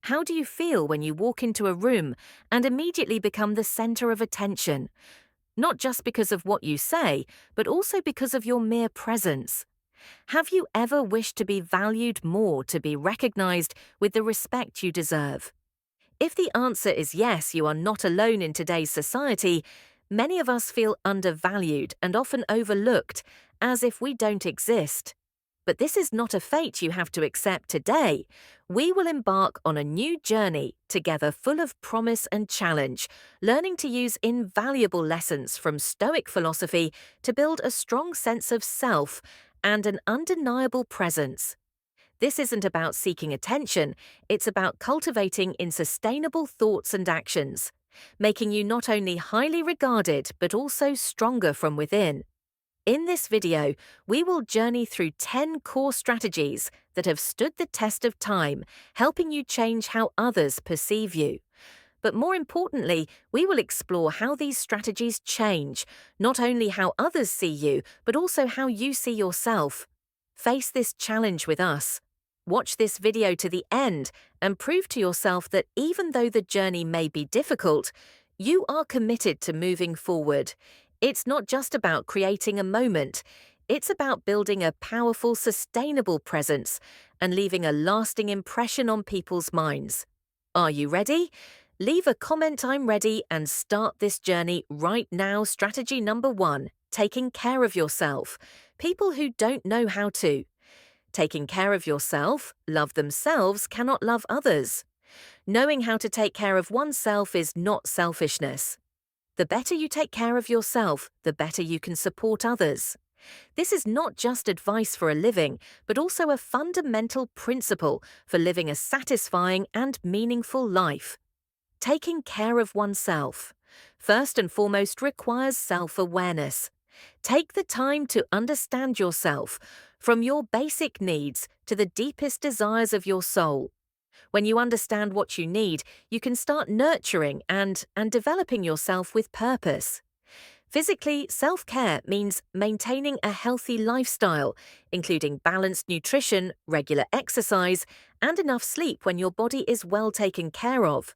How do you feel when you walk into a room and immediately become the center of attention? Not just because of what you say, but also because of your mere presence. Have you ever wished to be valued more, to be recognized with the respect you deserve? If the answer is yes, you are not alone in today's society. Many of us feel undervalued and often overlooked, as if we don't exist. But this is not a fate you have to accept today. We will embark on a new journey together, full of promise and challenge, learning to use invaluable lessons from Stoic philosophy to build a strong sense of self and an undeniable presence. This isn't about seeking attention, it's about cultivating in sustainable thoughts and actions, making you not only highly regarded but also stronger from within. In this video, we will journey through 10 core strategies that have stood the test of time, helping you change how others perceive you. But more importantly, we will explore how these strategies change, not only how others see you, but also how you see yourself. Face this challenge with us. Watch this video to the end and prove to yourself that even though the journey may be difficult, you are committed to moving forward. It's not just about creating a moment, it's about building a powerful, sustainable presence and leaving a lasting impression on people's minds. Are you ready? Leave a comment "I'm ready" and start this journey right now. Strategy number 1, taking care of yourself. People who don't know how to. Taking care of yourself, love themselves, cannot love others. Knowing how to take care of oneself is not selfishness. The better you take care of yourself, the better you can support others. This is not just advice for a living, but also a fundamental principle for living a satisfying and meaningful life. Taking care of oneself, first and foremost, requires self-awareness. Take the time to understand yourself, from your basic needs to the deepest desires of your soul. When you understand what you need, you can start nurturing and developing yourself with purpose. Physically, self-care means maintaining a healthy lifestyle, including balanced nutrition, regular exercise, and enough sleep when your body is well taken care of.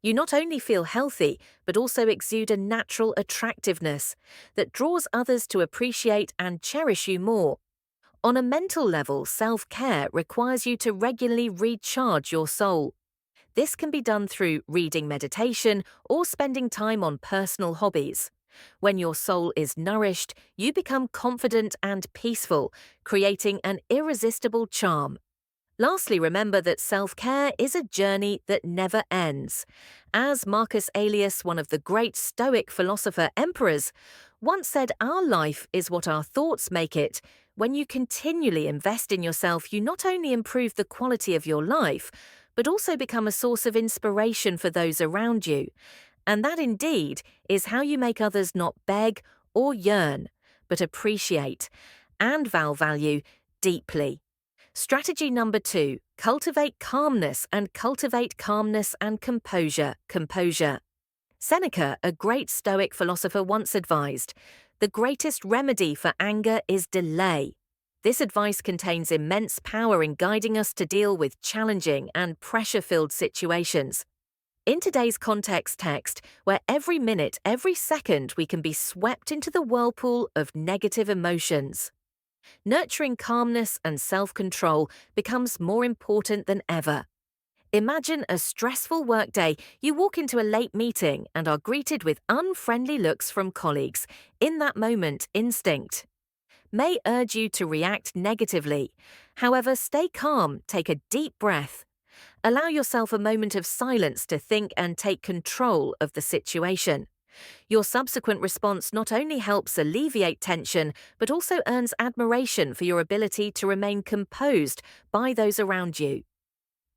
You not only feel healthy, but also exude a natural attractiveness that draws others to appreciate and cherish you more. On a mental level, self-care requires you to regularly recharge your soul. This can be done through reading, meditation, or spending time on personal hobbies. When your soul is nourished, you become confident and peaceful, creating an irresistible charm. Lastly, remember that self-care is a journey that never ends. As Marcus Aurelius, one of the great Stoic philosopher emperors, once said, "Our life is what our thoughts make it." When you continually invest in yourself, you not only improve the quality of your life, but also become a source of inspiration for those around you. And that indeed is how you make others not beg or yearn, but appreciate and value deeply. Strategy number 2, cultivate calmness and composure. Seneca, a great Stoic philosopher, once advised, "The greatest remedy for anger is delay." This advice contains immense power in guiding us to deal with challenging and pressure-filled situations. In today's text, where every minute, every second we can be swept into the whirlpool of negative emotions, nurturing calmness and self-control becomes more important than ever. Imagine a stressful workday. You walk into a late meeting and are greeted with unfriendly looks from colleagues. In that moment, instinct may urge you to react negatively. However, stay calm, take a deep breath. Allow yourself a moment of silence to think and take control of the situation. Your subsequent response not only helps alleviate tension, but also earns admiration for your ability to remain composed by those around you.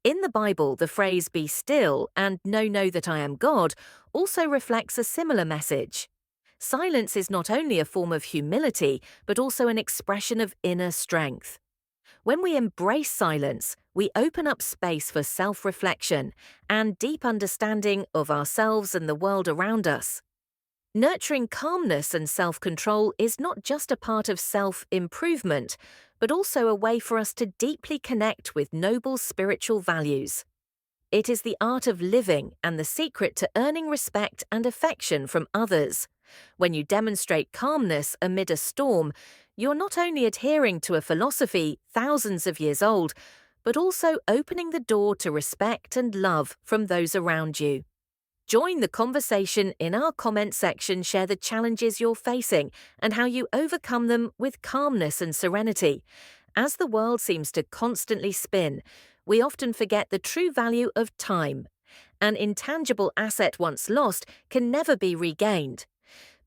In the Bible, the phrase "be still and know that I am God" also reflects a similar message. Silence is not only a form of humility, but also an expression of inner strength. When we embrace silence, we open up space for self-reflection and deep understanding of ourselves and the world around us. Nurturing calmness and self-control is not just a part of self-improvement, but also a way for us to deeply connect with noble spiritual values. It is the art of living and the secret to earning respect and affection from others. When you demonstrate calmness amid a storm, you're not only adhering to a philosophy thousands of years old, but also opening the door to respect and love from those around you. Join the conversation in our comment section. Share the challenges you're facing and how you overcome them with calmness and serenity. As the world seems to constantly spin, we often forget the true value of time. An intangible asset once lost can never be regained.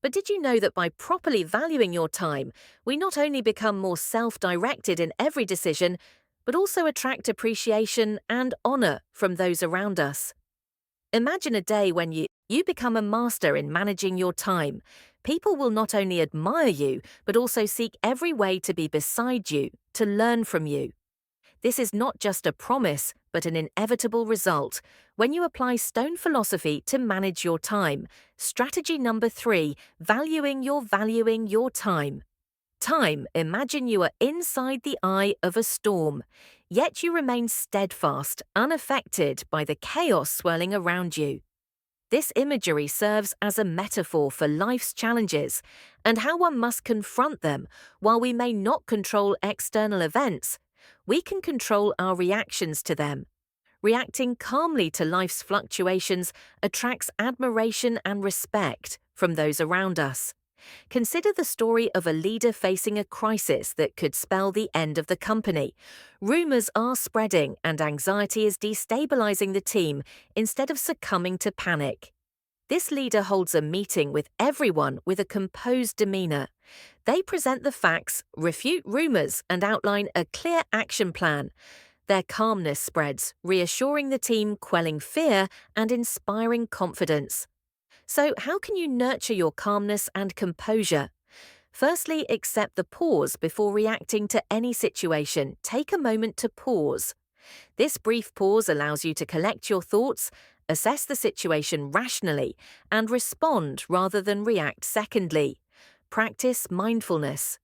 But did you know that by properly valuing your time, we not only become more self-directed in every decision, but also attract appreciation and honor from those around us? Imagine a day when you become a master in managing your time. People will not only admire you, but also seek every way to be beside you, to learn from you. This is not just a promise, but an inevitable result when you apply Stone philosophy to manage your time. Strategy number 3, valuing your time. Time, imagine you are inside the eye of a storm, yet you remain steadfast, unaffected by the chaos swirling around you. This imagery serves as a metaphor for life's challenges and how one must confront them. While we may not control external events, we can control our reactions to them. Reacting calmly to life's fluctuations attracts admiration and respect from those around us. Consider the story of a leader facing a crisis that could spell the end of the company. Rumors are spreading and anxiety is destabilizing the team instead of succumbing to panic. This leader holds a meeting with everyone with a composed demeanor. They present the facts, refute rumors, and outline a clear action plan. Their calmness spreads, reassuring the team, quelling fear, and inspiring confidence. So, how can you nurture your calmness and composure? Firstly, accept the pause before reacting to any situation. Take a moment to pause. This brief pause allows you to collect your thoughts, assess the situation rationally, and respond rather than react. Secondly, practice mindfulness.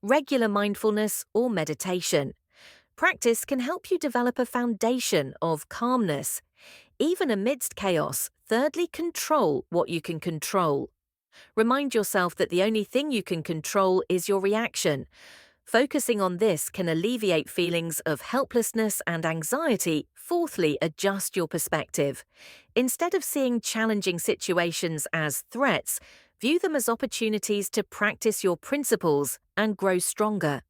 Regular mindfulness or meditation. Practice can help you develop a foundation of calmness, even amidst chaos. Thirdly, control what you can control. Remind yourself that the only thing you can control is your reaction. Focusing on this can alleviate feelings of helplessness and anxiety. Fourthly, adjust your perspective. Instead of seeing challenging situations as threats, view them as opportunities to practice your principles and grow stronger.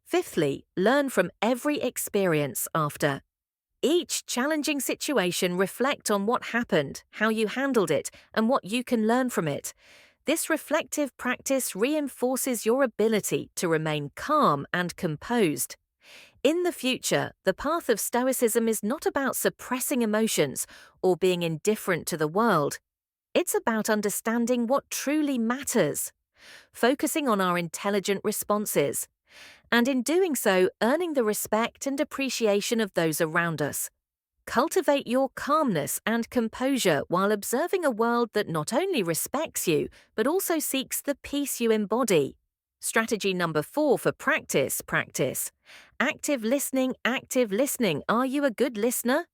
Fifthly, learn from every experience after. Each challenging situation, reflect on what happened, how you handled it, and what you can learn from it. This reflective practice reinforces your ability to remain calm and composed. In the future, the path of Stoicism is not about suppressing emotions or being indifferent to the world. It's about understanding what truly matters, focusing on our intelligent responses, and in doing so, earning the respect and appreciation of those around us. Cultivate your calmness and composure while observing a world that not only respects you, but also seeks the peace you embody. Strategy number 4 for practice. Active listening. Are you a good listener?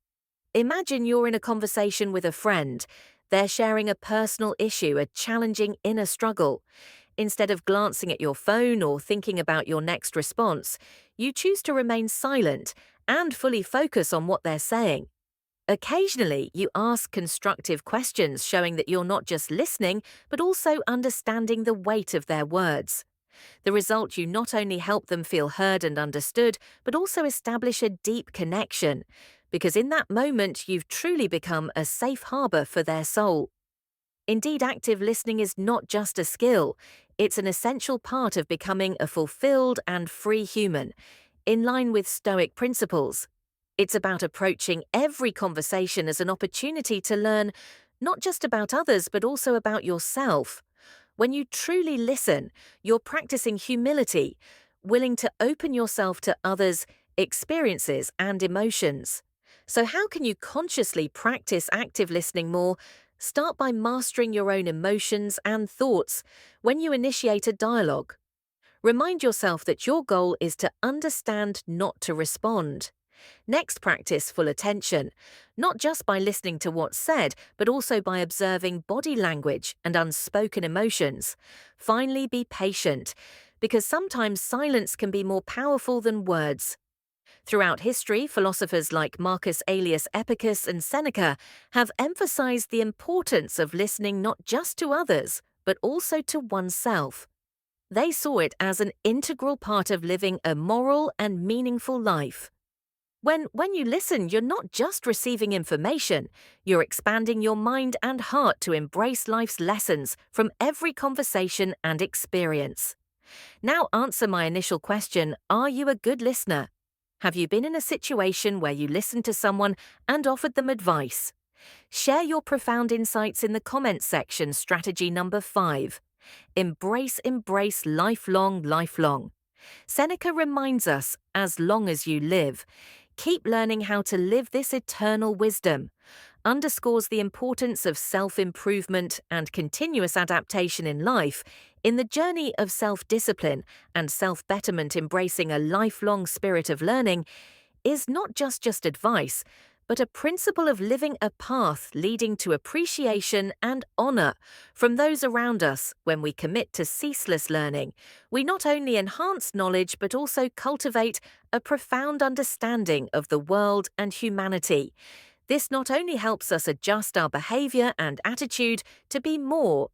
Imagine you're in a conversation with a friend. They're sharing a personal issue, a challenging inner struggle. Instead of glancing at your phone or thinking about your next response, you choose to remain silent and fully focus on what they're saying. Occasionally, you ask constructive questions, showing that you're not just listening, but also understanding the weight of their words. The result, you not only help them feel heard and understood, but also establish a deep connection, because in that moment, you've truly become a safe harbor for their soul. Indeed, active listening is not just a skill, it's an essential part of becoming a fulfilled and free human, in line with Stoic principles. It's about approaching every conversation as an opportunity to learn not just about others, but also about yourself. When you truly listen, you're practicing humility, willing to open yourself to others' experiences and emotions. So how can you consciously practice active listening more? Start by mastering your own emotions and thoughts when you initiate a dialogue. Remind yourself that your goal is to understand, not to respond. Next, practice full attention, not just by listening to what's said, but also by observing body language and unspoken emotions. Finally, be patient, because sometimes silence can be more powerful than words. Throughout history, philosophers like Marcus Aurelius Epicus and Seneca have emphasized the importance of listening not just to others, but also to oneself. They saw it as an integral part of living a moral and meaningful life. When you listen, you're not just receiving information, you're expanding your mind and heart to embrace life's lessons from every conversation and experience. Now answer my initial question, are you a good listener? Have you been in a situation where you listened to someone and offered them advice? Share your profound insights in the comments section. Strategy number 5. Embrace lifelong, lifelong. Seneca reminds us, as long as you live, keep learning how to live this eternal wisdom, underscores the importance of self-improvement and continuous adaptation in life, in the journey of self-discipline and self-betterment. Embracing a lifelong spirit of learning is not just advice, but a principle of living a path leading to appreciation and honor from those around us. When we commit to ceaseless learning, we not only enhance knowledge but also cultivate a profound understanding of the world and humanity. This not only helps us adjust our behavior and attitude to be more